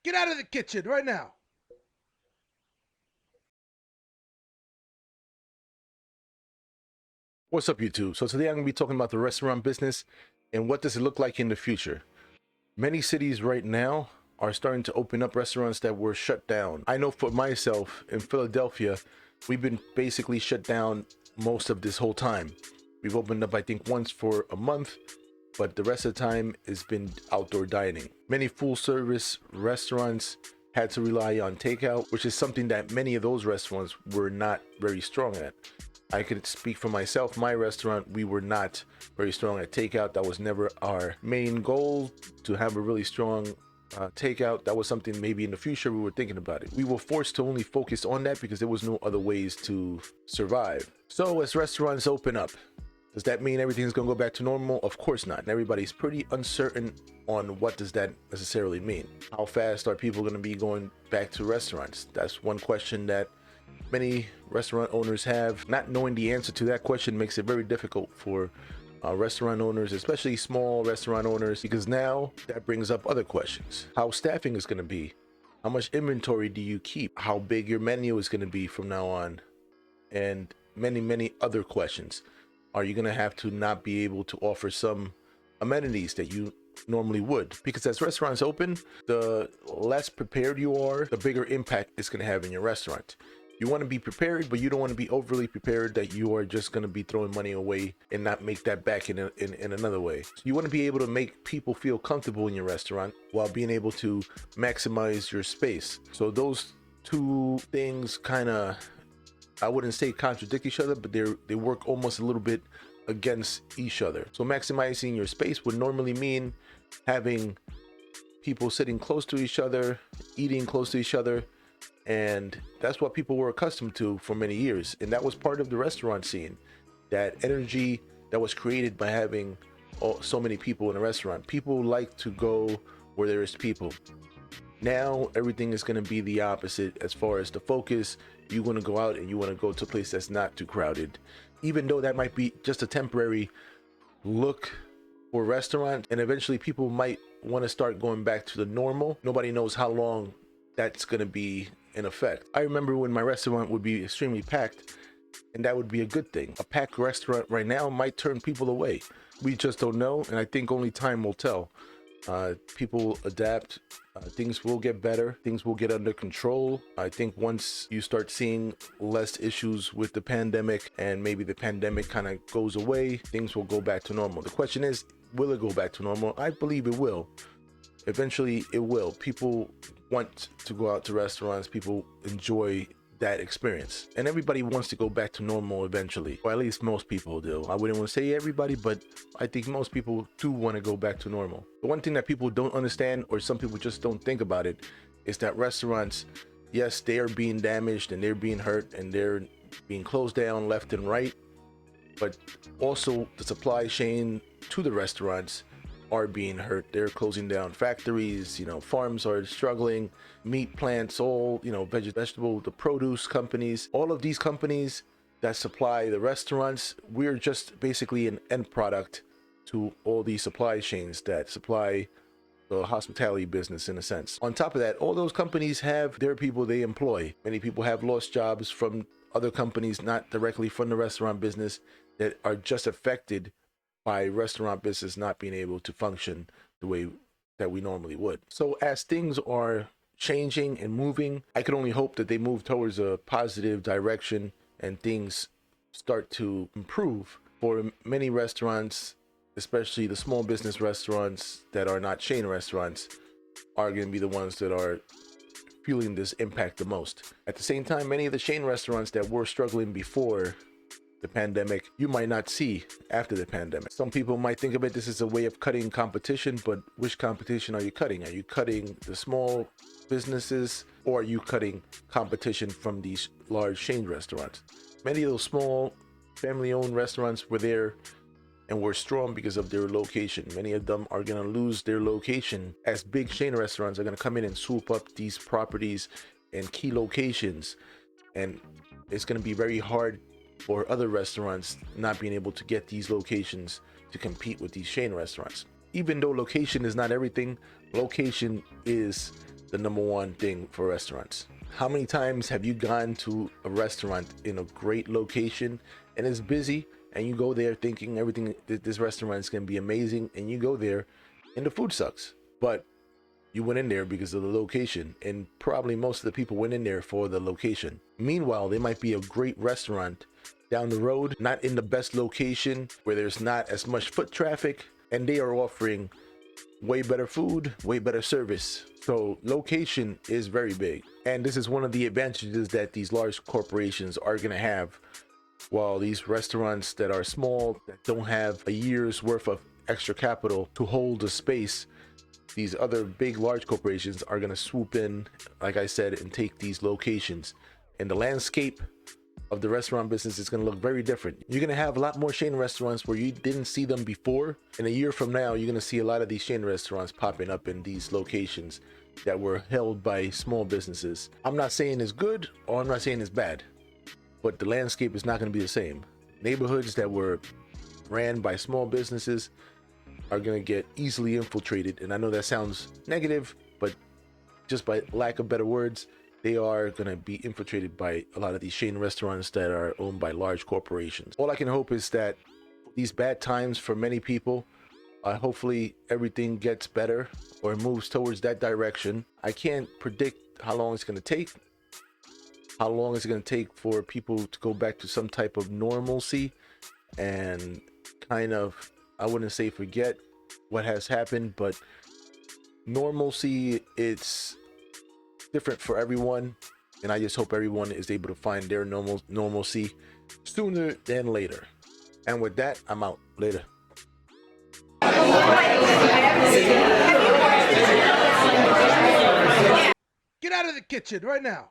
Get out of the kitchen right now. What's up, YouTube? So today I'm going to be talking about the restaurant business and what does it look like in the future. Many cities right now are starting to open up restaurants that were shut down. I know for myself in Philadelphia, we've been basically shut down most of this whole time. We've opened up, I think, once for a month, but the rest of the time has been outdoor dining. Many full service restaurants had to rely on takeout, which is something that many of those restaurants were not very strong at. I could speak for myself. My restaurant, we were not very strong at takeout. That was never our main goal, to have a really strong takeout. That was something maybe in the future we were thinking about it. We were forced to only focus on that because there was no other ways to survive. So as restaurants open up, does that mean everything's gonna go back to normal? Of course not. And everybody's pretty uncertain on what does that necessarily mean. How fast are people gonna be going back to restaurants? That's one question that many restaurant owners have. Not knowing the answer to that question makes it very difficult for restaurant owners, especially small restaurant owners, because now that brings up other questions. How staffing is going to be, how much inventory do you keep, how big your menu is going to be from now on, and many other questions. Are you going to have to not be able to offer some amenities that you normally would? Because as restaurants open, the less prepared you are, the bigger impact it's going to have in your restaurant. You want to be prepared, but you don't want to be overly prepared that you are just going to be throwing money away and not make that back in another way. So you want to be able to make people feel comfortable in your restaurant while being able to maximize your space. So those two things kind of, I wouldn't say contradict each other, but they work almost a little bit against each other. So maximizing your space would normally mean having people sitting close to each other, eating close to each other, and that's what people were accustomed to for many years. And that was part of the restaurant scene, that energy that was created by having so many people in a restaurant. People like to go where there is people. Now everything is going to be the opposite as far as the focus. You want to go out and you want to go to a place that's not too crowded, even though that might be just a temporary look for a restaurant, and eventually people might want to start going back to the normal. Nobody knows how long that's going to be in effect. I remember when my restaurant would be extremely packed, and that would be a good thing. A packed restaurant right now might turn people away. We just don't know, and I think only time will tell. People adapt. Things will get better. Things will get under control. I think once you start seeing less issues with the pandemic, and maybe the pandemic kind of goes away, things will go back to normal. The question is, will it go back to normal? I believe it will. Eventually it will. People want to go out to restaurants. People enjoy that experience, and everybody wants to go back to normal eventually, or at least most people do. I wouldn't want to say everybody, but I think most people do want to go back to normal. The one thing that people don't understand, or some people just don't think about it, is that restaurants, yes, they are being damaged and they're being hurt and they're being closed down left and right, but also the supply chain to the restaurants are being hurt. They're closing down factories, farms are struggling, meat plants, all, vegetable, the produce companies, all of these companies that supply the restaurants, we're just basically an end product to all these supply chains that supply the hospitality business in a sense. On top of that, all those companies have their people they employ. Many people have lost jobs from other companies, not directly from the restaurant business, that are just affected by restaurant business not being able to function the way that we normally would. So as things are changing and moving, I can only hope that they move towards a positive direction and things start to improve for many restaurants, especially the small business restaurants that are not chain restaurants, are going to be the ones that are feeling this impact the most. At the same time, many of the chain restaurants that were struggling before the pandemic, you might not see after the pandemic. Some people might think of it this is a way of cutting competition, but which competition are you cutting? Are you cutting the small businesses, or are you cutting competition from these large chain restaurants? Many of those small family-owned restaurants were there and were strong because of their location. Many of them are going to lose their location as big chain restaurants are going to come in and swoop up these properties and key locations, and it's going to be very hard for other restaurants not being able to get these locations to compete with these chain restaurants. Even though location is not everything, location is the number one thing for restaurants. How many times have you gone to a restaurant in a great location and it's busy, and you go there thinking everything, this restaurant is going to be amazing, and you go there and the food sucks? But you went in there because of the location, and probably most of the people went in there for the location. Meanwhile, there might be a great restaurant down the road, not in the best location, where there's not as much foot traffic, and they are offering way better food, way better service. So location is very big, and this is one of the advantages that these large corporations are going to have, while these restaurants that are small, that don't have a year's worth of extra capital to hold a space, these other big large corporations are going to swoop in, like I said, and take these locations, and the landscape of the restaurant business is going to look very different. You're going to have a lot more chain restaurants where you didn't see them before. In a year from now, you're going to see a lot of these chain restaurants popping up in these locations that were held by small businesses. I'm not saying it's good, or I'm not saying it's bad, but the landscape is not going to be the same. Neighborhoods that were ran by small businesses are going to get easily infiltrated, and I know that sounds negative, but just by lack of better words, they are going to be infiltrated by a lot of these chain restaurants that are owned by large corporations. All I can hope is that these bad times for many people, hopefully everything gets better or moves towards that direction. I can't predict how long it's going to take. How long is it going to take for people to go back to some type of normalcy and kind of, I wouldn't say forget what has happened, but normalcy, it's different for everyone, and I just hope everyone is able to find their normalcy sooner than later. And with that, I'm out. Later. Get out of the kitchen right now.